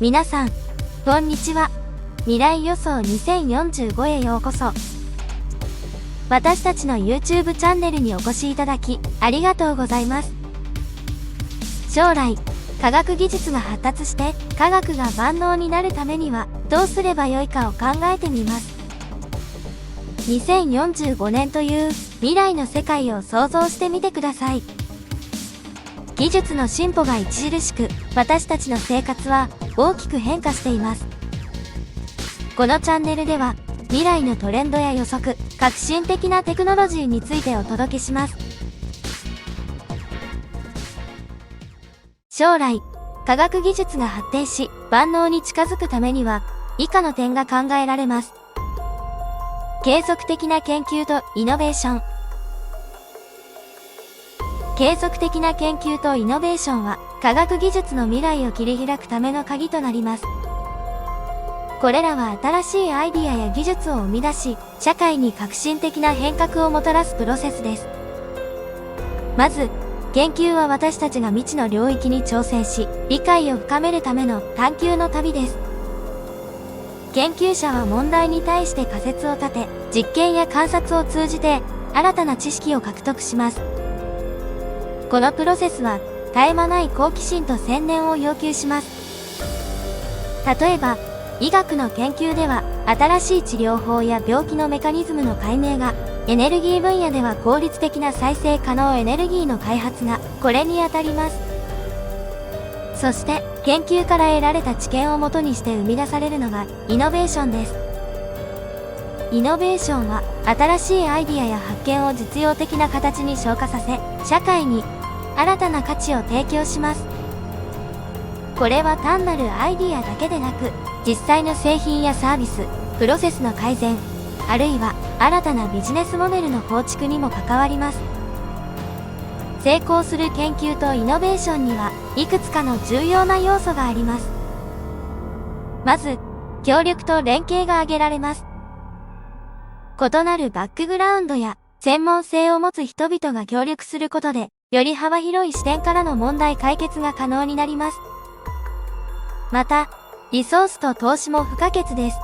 皆さん、こんにちは。未来予想2045へようこそ。私たちの YouTube チャンネルにお越しいただき、ありがとうございます。将来、科学技術が発達して科学が万能になるためにはどうすればよいかを考えてみます。2045年という未来の世界を想像してみてください。技術の進歩が著しく、私たちの生活は大きく変化しています。このチャンネルでは、未来のトレンドや予測、革新的なテクノロジーについてお届けします。将来、科学技術が発展し、万能に近づくためには、以下の点が考えられます。継続的な研究とイノベーション。継続的な研究とイノベーションは、科学技術の未来を切り開くための鍵となります。これらは新しいアイディアや技術を生み出し、社会に革新的な変革をもたらすプロセスです。まず、研究は私たちが未知の領域に挑戦し、理解を深めるための探求の旅です。研究者は問題に対して仮説を立て、実験や観察を通じて、新たな知識を獲得します。このプロセスは、絶え間ない好奇心と専念を要求します。例えば、医学の研究では、新しい治療法や病気のメカニズムの解明が、エネルギー分野では効率的な再生可能エネルギーの開発が、これにあたります。そして、研究から得られた知見をもとにして生み出されるのが、イノベーションです。イノベーションは、新しいアイディアや発見を実用的な形に昇華させ、社会に新たな価値を提供します。これは単なるアイディアだけでなく、実際の製品やサービス、プロセスの改善、あるいは新たなビジネスモデルの構築にも関わります。成功する研究とイノベーションには、いくつかの重要な要素があります。まず、協力と連携が挙げられます。異なるバックグラウンドや専門性を持つ人々が協力することで、より幅広い視点からの問題解決が可能になります。また、リソースと投資も不可欠です。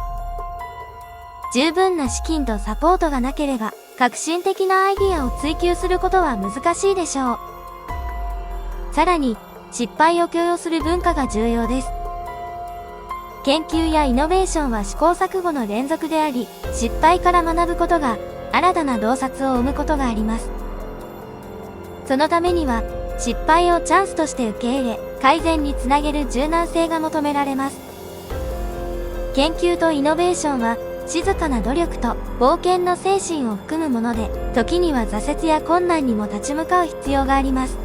十分な資金とサポートがなければ、革新的なアイディアを追求することは難しいでしょう。さらに、失敗を許容する文化が重要です。研究やイノベーションは試行錯誤の連続であり、失敗から学ぶことが、新たな洞察を生むことがあります。そのためには、失敗をチャンスとして受け入れ、改善につなげる柔軟性が求められます。研究とイノベーションは、静かな努力と冒険の精神を含むもので、時には挫折や困難にも立ち向かう必要があります。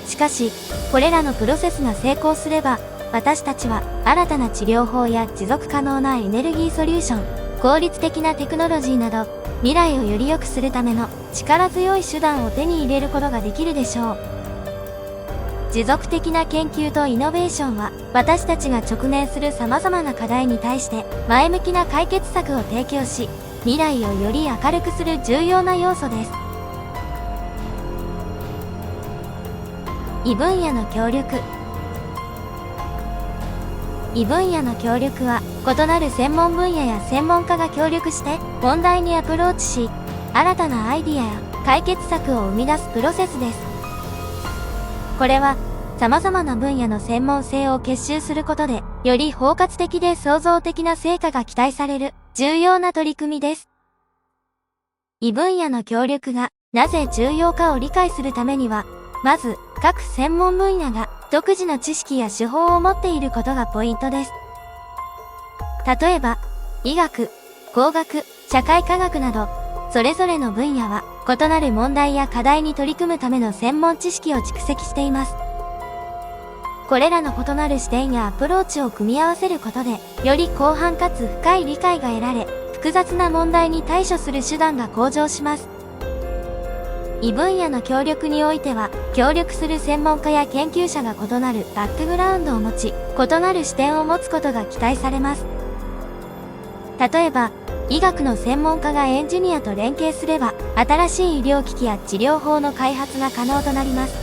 しかし、これらのプロセスが成功すれば、私たちは新たな治療法や持続可能なエネルギーソリューション、効率的なテクノロジーなど、未来をより良くするための力強い手段を手に入れることができるでしょう。持続的な研究とイノベーションは、私たちが直面する様々な課題に対して前向きな解決策を提供し、未来をより明るくする重要な要素です。異分野の協力。異分野の協力は、異なる専門分野や専門家が協力して問題にアプローチし、新たなアイディアや解決策を生み出すプロセスです。これは、様々な分野の専門性を結集することで、より包括的で創造的な成果が期待される重要な取り組みです。異分野の協力がなぜ重要かを理解するためには、まず、各専門分野が独自の知識や手法を持っていることがポイントです。例えば、医学、工学、社会科学など、それぞれの分野は異なる問題や課題に取り組むための専門知識を蓄積しています。これらの異なる視点やアプローチを組み合わせることで、より広範かつ深い理解が得られ、複雑な問題に対処する手段が向上します。異分野の協力においては、協力する専門家や研究者が異なるバックグラウンドを持ち、異なる視点を持つことが期待されます。例えば、医学の専門家がエンジニアと連携すれば、新しい医療機器や治療法の開発が可能となります。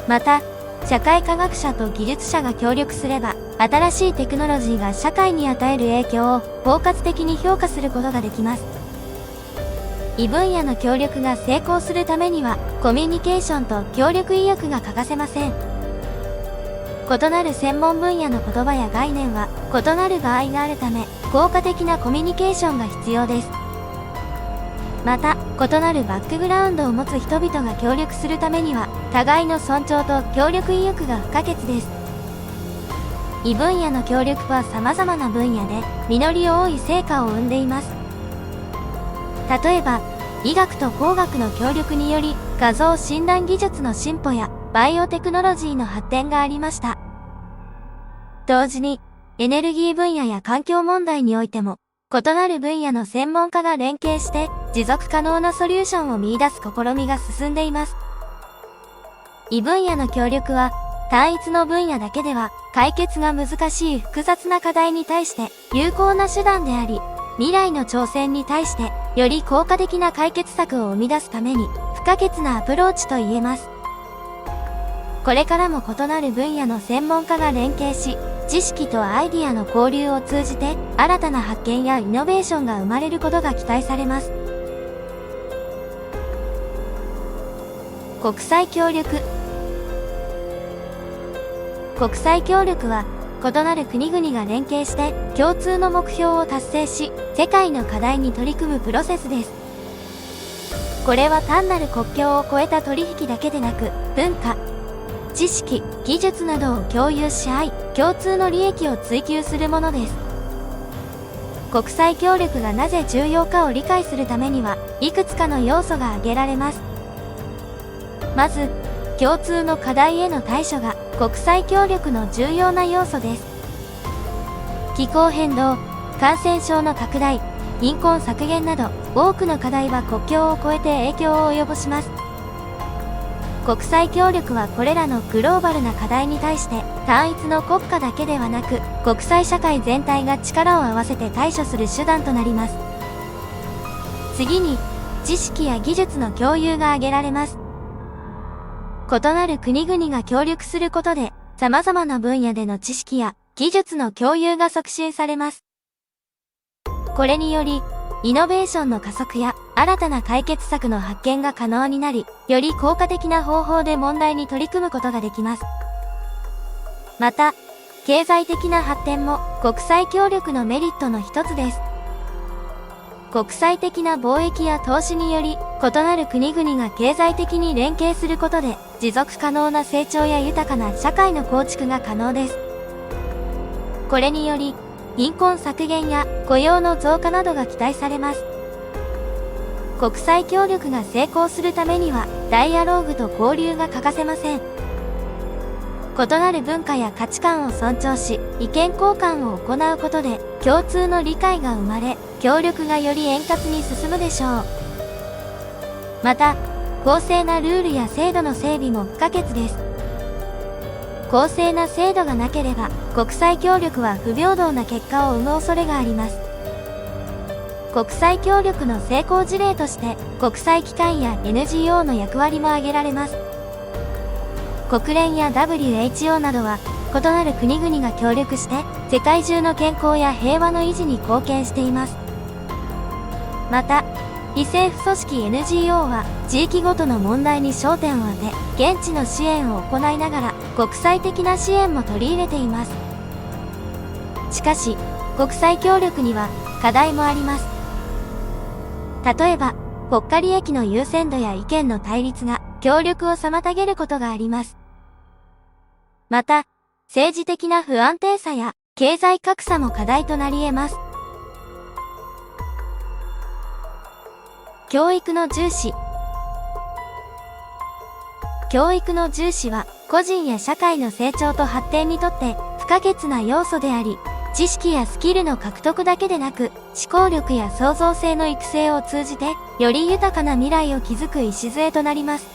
また、社会科学者と技術者が協力すれば、新しいテクノロジーが社会に与える影響を包括的に評価することができます。異分野の協力が成功するためには、コミュニケーションと協力意欲が欠かせません。異なる専門分野の言葉や概念は異なる場合があるため、効果的なコミュニケーションが必要です。また、異なるバックグラウンドを持つ人々が協力するためには、互いの尊重と協力意欲が不可欠です。異分野の協力は様々な分野で実り多い成果を生んでいます。例えば、医学と工学の協力により画像診断技術の進歩やバイオテクノロジーの発展がありました。同時に、エネルギー分野や環境問題においても、異なる分野の専門家が連携して持続可能なソリューションを見出す試みが進んでいます。異分野の協力は、単一の分野だけでは解決が難しい複雑な課題に対して有効な手段であり、未来の挑戦に対してより効果的な解決策を生み出すために不可欠なアプローチと言えます。これからも異なる分野の専門家が連携し、知識とアイディアの交流を通じて新たな発見やイノベーションが生まれることが期待されます。国際協力。国際協力は、異なる国々が連携して共通の目標を達成し、世界の課題に取り組むプロセスです。これは単なる国境を越えた取引だけでなく、文化、知識、技術などを共有し合い、共通の利益を追求するものです。国際協力がなぜ重要かを理解するためには、いくつかの要素が挙げられます。まず、共通の課題への対処が国際協力の重要な要素です。気候変動、感染症の拡大、貧困削減など多くの課題は国境を越えて影響を及ぼします。国際協力はこれらのグローバルな課題に対して単一の国家だけではなく、国際社会全体が力を合わせて対処する手段となります。次に、知識や技術の共有が挙げられます。異なる国々が協力することで、様々な分野での知識や技術の共有が促進されます。これにより、イノベーションの加速や新たな解決策の発見が可能になり、より効果的な方法で問題に取り組むことができます。また、経済的な発展も国際協力のメリットの一つです。国際的な貿易や投資により、異なる国々が経済的に連携することで、持続可能な成長や豊かな社会の構築が可能です。これにより、貧困削減や雇用の増加などが期待されます。国際協力が成功するためには、ダイアローグと交流が欠かせません。異なる文化や価値観を尊重し、意見交換を行うことで、共通の理解が生まれ、協力がより円滑に進むでしょう。また、公正なルールや制度の整備も不可欠です。公正な制度がなければ、国際協力は不平等な結果を生む恐れがあります。国際協力の成功事例として、国際機関や NGO の役割も挙げられます。国連や WHO などは、異なる国々が協力して、世界中の健康や平和の維持に貢献しています。また、非政府組織 NGO は、地域ごとの問題に焦点を当て、現地の支援を行いながら、国際的な支援も取り入れています。しかし、国際協力には課題もあります。例えば、国家利益の優先度や意見の対立が協力を妨げることがあります。また、政治的な不安定さや経済格差も課題となり得ます。教育の重視。教育の重視は、個人や社会の成長と発展にとって不可欠な要素であり、知識やスキルの獲得だけでなく、思考力や創造性の育成を通じて、より豊かな未来を築く礎となります。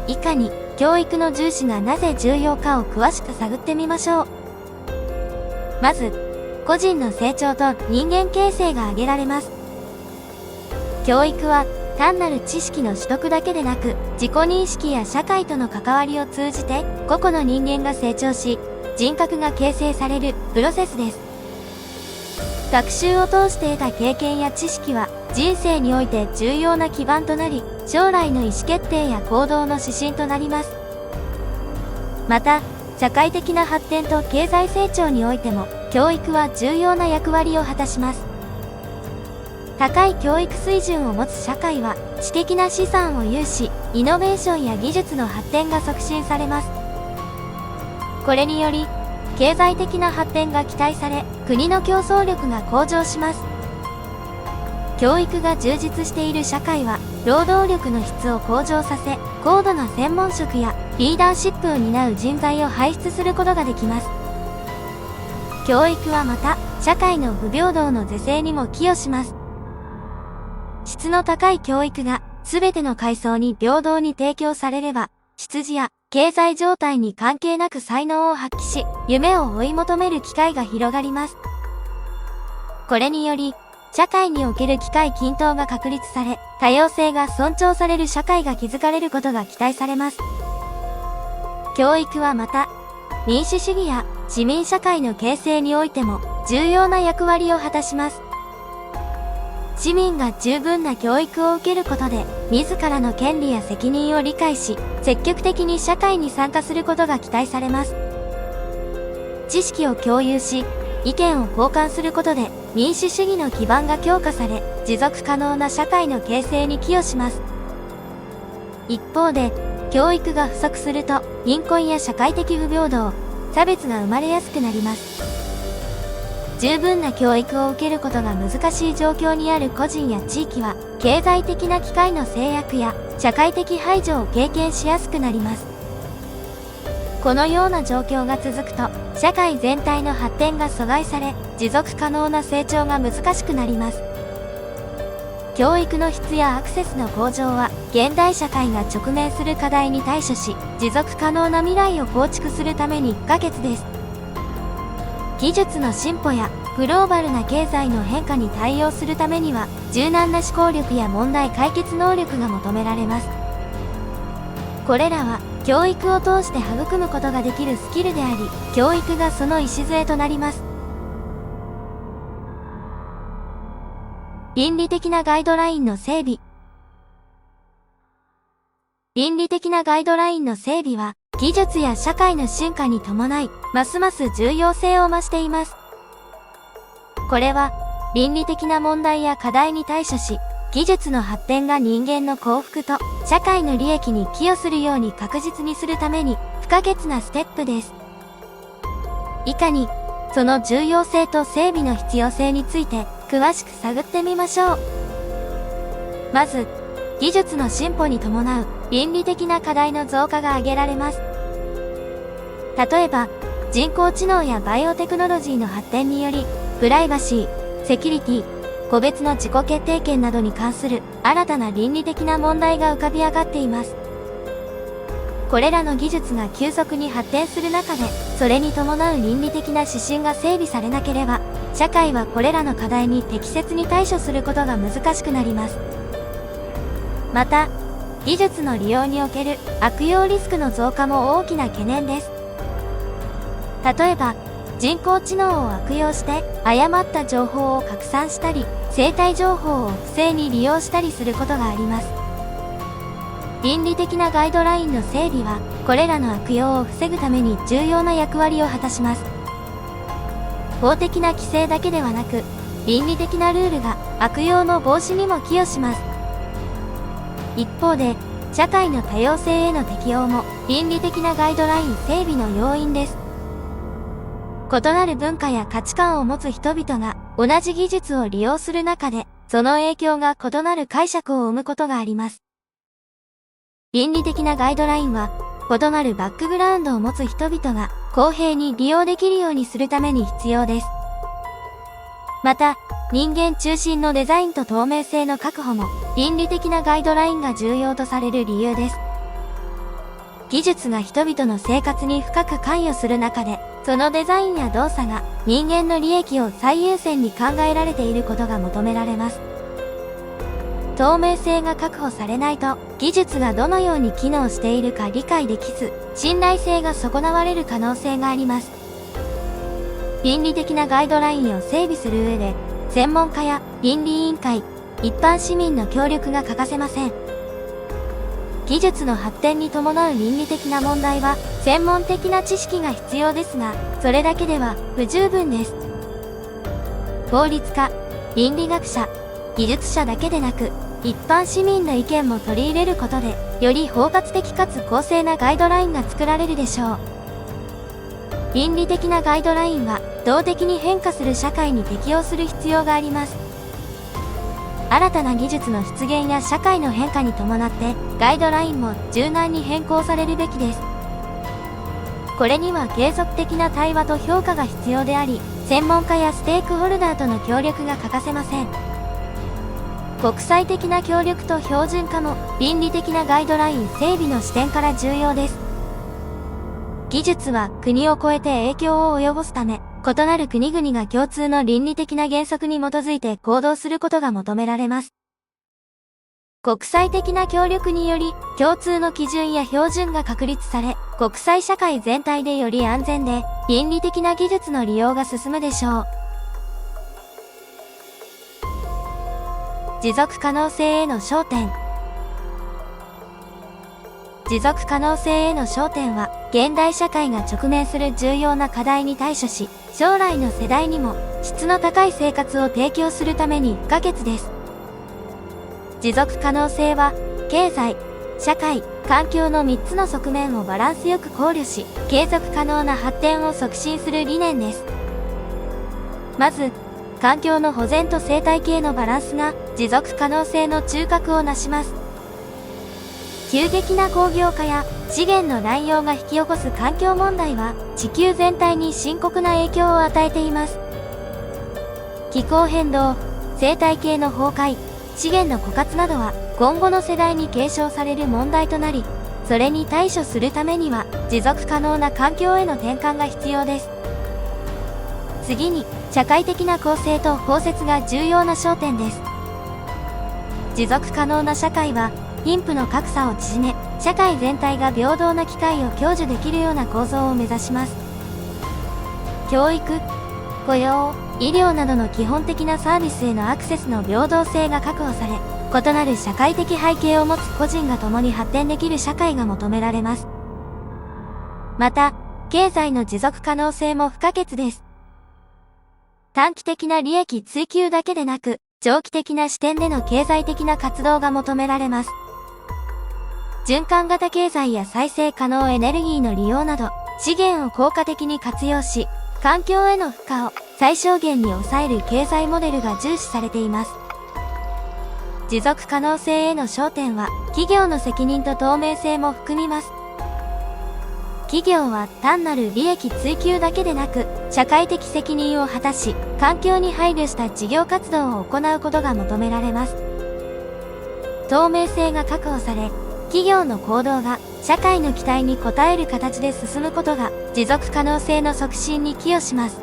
以下に、教育の重視がなぜ重要かを詳しく探ってみましょう。まず、個人の成長と人間形成が挙げられます。教育は、単なる知識の取得だけでなく、自己認識や社会との関わりを通じて、個々の人間が成長し、人格が形成されるプロセスです。学習を通して得た経験や知識は、人生において重要な基盤となり、将来の意思決定や行動の指針となります。また、社会的な発展と経済成長においても、教育は重要な役割を果たします。高い教育水準を持つ社会は、知的な資産を有し、イノベーションや技術の発展が促進されます。これにより、経済的な発展が期待され、国の競争力が向上します。教育が充実している社会は、労働力の質を向上させ、高度な専門職やリーダーシップを担う人材を輩出することができます。教育はまた、社会の不平等の是正にも寄与します。質の高い教育が全ての階層に平等に提供されれば、出自や経済状態に関係なく才能を発揮し、夢を追い求める機会が広がります。これにより、社会における機会均等が確立され、多様性が尊重される社会が築かれることが期待されます。教育はまた、民主主義や市民社会の形成においても重要な役割を果たします。市民が十分な教育を受けることで、自らの権利や責任を理解し、積極的に社会に参加することが期待されます。知識を共有し、意見を交換することで、民主主義の基盤が強化され、持続可能な社会の形成に寄与します。一方で、教育が不足すると、貧困や社会的不平等、差別が生まれやすくなります。十分な教育を受けることが難しい状況にある個人や地域は、経済的な機会の制約や社会的排除を経験しやすくなります。このような状況が続くと、社会全体の発展が阻害され、持続可能な成長が難しくなります。教育の質やアクセスの向上は、現代社会が直面する課題に対処し、持続可能な未来を構築するために不可欠です。技術の進歩やグローバルな経済の変化に対応するためには、柔軟な思考力や問題解決能力が求められます。これらは、教育を通して育むことができるスキルであり、教育がその礎となります。倫理的なガイドラインの整備。倫理的なガイドラインの整備は、技術や社会の進化に伴い、ますます重要性を増しています。これは、倫理的な問題や課題に対処し、技術の発展が人間の幸福と社会の利益に寄与するように確実にするために不可欠なステップです。以下に、その重要性と整備の必要性について詳しく探ってみましょう。まず、技術の進歩に伴う倫理的な課題の増加が挙げられます。例えば、人工知能やバイオテクノロジーの発展により、プライバシー、セキュリティ、個別の自己決定権などに関する新たな倫理的な問題が浮かび上がっています。これらの技術が急速に発展する中で、それに伴う倫理的な指針が整備されなければ、社会はこれらの課題に適切に対処することが難しくなります。また、技術の利用における悪用リスクの増加も大きな懸念です。例えば、人工知能を悪用して誤った情報を拡散したり、生体情報を不正に利用したりすることがあります。倫理的なガイドラインの整備は、これらの悪用を防ぐために重要な役割を果たします。法的な規制だけではなく、倫理的なルールが悪用の防止にも寄与します。一方で、社会の多様性への適応も倫理的なガイドライン整備の要因です。異なる文化や価値観を持つ人々が同じ技術を利用する中で、その影響が異なる解釈を生むことがあります。倫理的なガイドラインは、異なるバックグラウンドを持つ人々が公平に利用できるようにするために必要です。また、人間中心のデザインと透明性の確保も倫理的なガイドラインが重要とされる理由です。技術が人々の生活に深く関与する中で、そのデザインや動作が人間の利益を最優先に考えられていることが求められます。透明性が確保されないと、技術がどのように機能しているか理解できず、信頼性が損なわれる可能性があります。倫理的なガイドラインを整備する上で、専門家や倫理委員会、一般市民の協力が欠かせません。技術の発展に伴う倫理的な問題は、専門的な知識が必要ですが、それだけでは不十分です。法律家、倫理学者、技術者だけでなく、一般市民の意見も取り入れることで、より包括的かつ公正なガイドラインが作られるでしょう。倫理的なガイドラインは、動的に変化する社会に適応する必要があります。新たな技術の出現や社会の変化に伴って、ガイドラインも柔軟に変更されるべきです。これには継続的な対話と評価が必要であり、専門家やステークホルダーとの協力が欠かせません。国際的な協力と標準化も倫理的なガイドライン整備の視点から重要です。技術は国を超えて影響を及ぼすため、異なる国々が共通の倫理的な原則に基づいて行動することが求められます。国際的な協力により、共通の基準や標準が確立され、国際社会全体でより安全で、倫理的な技術の利用が進むでしょう。持続可能性への焦点。持続可能性への焦点は、現代社会が直面する重要な課題に対処し、将来の世代にも質の高い生活を提供するために不可欠です。持続可能性は、経済、社会、環境の3つの側面をバランスよく考慮し、継続可能な発展を促進する理念です。まず、環境の保全と生態系のバランスが持続可能性の中核をなします。急激な工業化や資源の乱用が引き起こす環境問題は地球全体に深刻な影響を与えています。気候変動、生態系の崩壊、資源の枯渇などは今後の世代に継承される問題となり、それに対処するためには持続可能な環境への転換が必要です。次に、社会的な公正と包摂が重要な焦点です。持続可能な社会は、貧富の格差を縮め、社会全体が平等な機会を享受できるような構造を目指します。教育、雇用、医療などの基本的なサービスへのアクセスの平等性が確保され、異なる社会的背景を持つ個人が共に発展できる社会が求められます。また、経済の持続可能性も不可欠です。短期的な利益追求だけでなく、長期的な視点での経済的な活動が求められます。循環型経済や再生可能エネルギーの利用など、資源を効果的に活用し、環境への負荷を最小限に抑える経済モデルが重視されています。持続可能性への焦点は、企業の責任と透明性も含みます。企業は単なる利益追求だけでなく、社会的責任を果たし、環境に配慮した事業活動を行うことが求められます。透明性が確保され、企業の行動が社会の期待に応える形で進むことが持続可能性の促進に寄与します。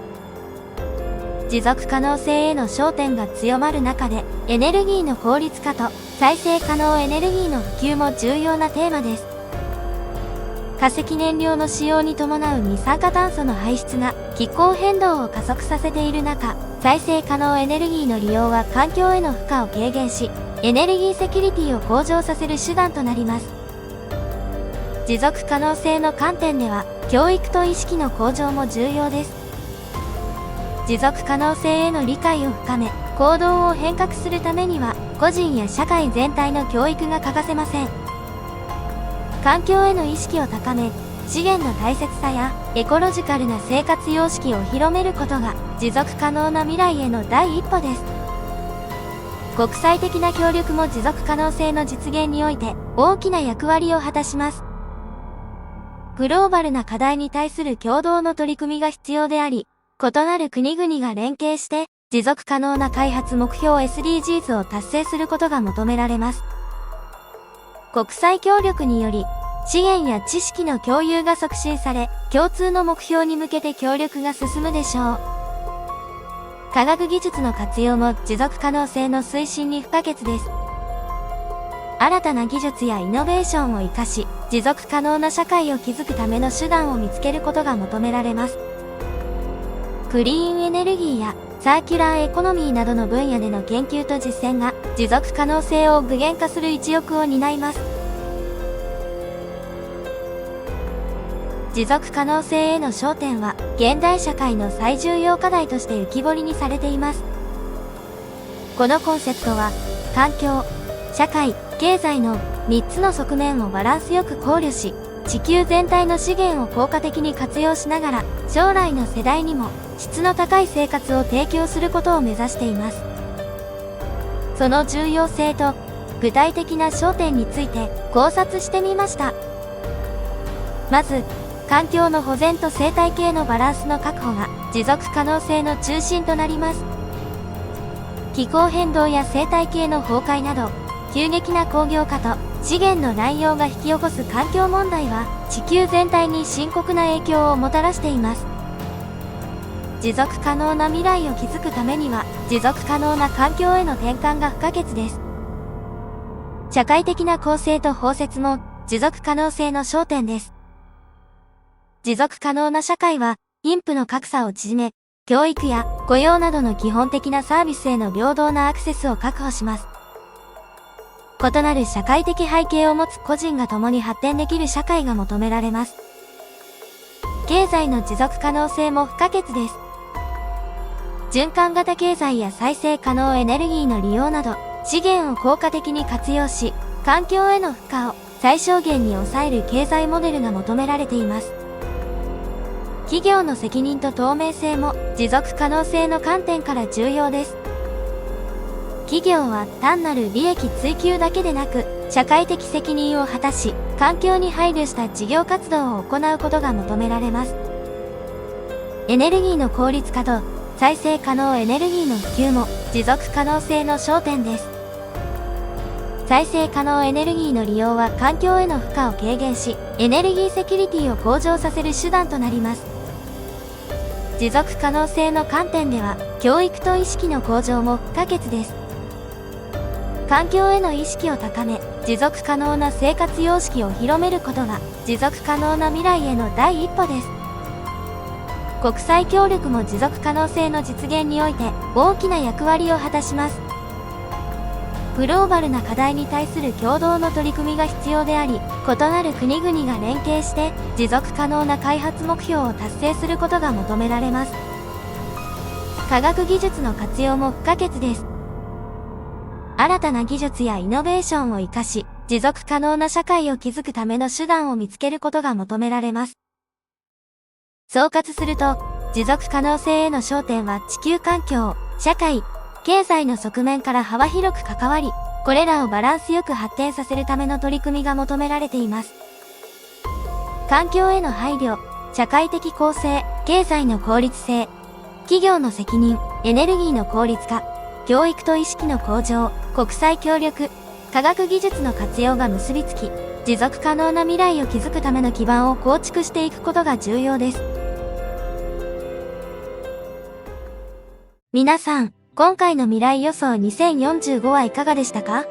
持続可能性への焦点が強まる中で、エネルギーの効率化と再生可能エネルギーの普及も重要なテーマです。化石燃料の使用に伴う二酸化炭素の排出が気候変動を加速させている中、再生可能エネルギーの利用は環境への負荷を軽減し、エネルギーセキュリティを向上させる手段となります。持続可能性の観点では、教育と意識の向上も重要です。持続可能性への理解を深め、行動を変革するためには、個人や社会全体の教育が欠かせません。環境への意識を高め、資源の大切さやエコロジカルな生活様式を広めることが持続可能な未来への第一歩です。国際的な協力も持続可能性の実現において大きな役割を果たします。グローバルな課題に対する共同の取り組みが必要であり、異なる国々が連携して持続可能な開発目標 SDGs を達成することが求められます。国際協力により、資源や知識の共有が促進され、共通の目標に向けて協力が進むでしょう。科学技術の活用も持続可能性の推進に不可欠です。新たな技術やイノベーションを活かし、持続可能な社会を築くための手段を見つけることが求められます。クリーンエネルギーやサーキュラーエコノミーなどの分野での研究と実践が持続可能性を具現化する一翼を担います。持続可能性への焦点は、現代社会の最重要課題として浮き彫りにされています。このコンセプトは、環境、社会、経済の3つの側面をバランスよく考慮し、地球全体の資源を効果的に活用しながら、将来の世代にも質の高い生活を提供することを目指しています。その重要性と具体的な焦点について考察してみました。まず、環境の保全と生態系のバランスの確保が持続可能性の中心となります。気候変動や生態系の崩壊など、急激な工業化と資源の乱用が引き起こす環境問題は地球全体に深刻な影響をもたらしています。持続可能な未来を築くためには持続可能な環境への転換が不可欠です。社会的な公正と包摂も持続可能性の焦点です。持続可能な社会は貧富の格差を縮め、教育や雇用などの基本的なサービスへの平等なアクセスを確保します。異なる社会的背景を持つ個人が共に発展できる社会が求められます。経済の持続可能性も不可欠です。循環型経済や再生可能エネルギーの利用など、資源を効果的に活用し、環境への負荷を最小限に抑える経済モデルが求められています。企業の責任と透明性も持続可能性の観点から重要です。企業は単なる利益追求だけでなく、社会的責任を果たし、環境に配慮した事業活動を行うことが求められます。エネルギーの効率化と再生可能エネルギーの普及も持続可能性の焦点です。再生可能エネルギーの利用は環境への負荷を軽減し、エネルギーセキュリティを向上させる手段となります。持続可能性の観点では、教育と意識の向上も不可欠です。環境への意識を高め、持続可能な生活様式を広めることが、持続可能な未来への第一歩です。国際協力も持続可能性の実現において、大きな役割を果たします。グローバルな課題に対する共同の取り組みが必要であり、異なる国々が連携して、持続可能な開発目標を達成することが求められます。科学技術の活用も不可欠です。新たな技術やイノベーションを活かし、持続可能な社会を築くための手段を見つけることが求められます。総括すると、持続可能性への焦点は地球環境、社会、経済の側面から幅広く関わり、これらをバランスよく発展させるための取り組みが求められています。環境への配慮、社会的公正、経済の効率性、企業の責任、エネルギーの効率化、教育と意識の向上、国際協力、科学技術の活用が結びつき、持続可能な未来を築くための基盤を構築していくことが重要です。皆さん、今回の未来予想2045はいかがでしたか？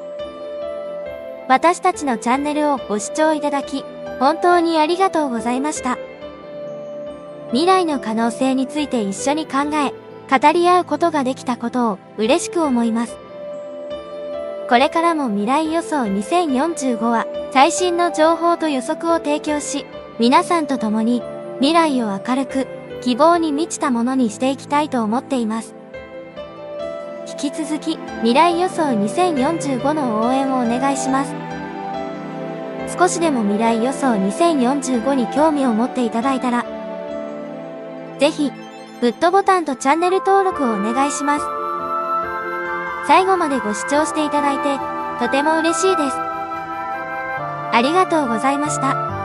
私たちのチャンネルをご視聴いただき、本当にありがとうございました。未来の可能性について一緒に考え、語り合うことができたことを嬉しく思います。これからも未来予想2045は最新の情報と予測を提供し、皆さんと共に未来を明るく、希望に満ちたものにしていきたいと思っています。引き続き未来予想2045の応援をお願いします。少しでも未来予想2045に興味を持っていただいたら、ぜひ、グッドボタンとチャンネル登録をお願いします。最後までご視聴していただいて、とても嬉しいです。ありがとうございました。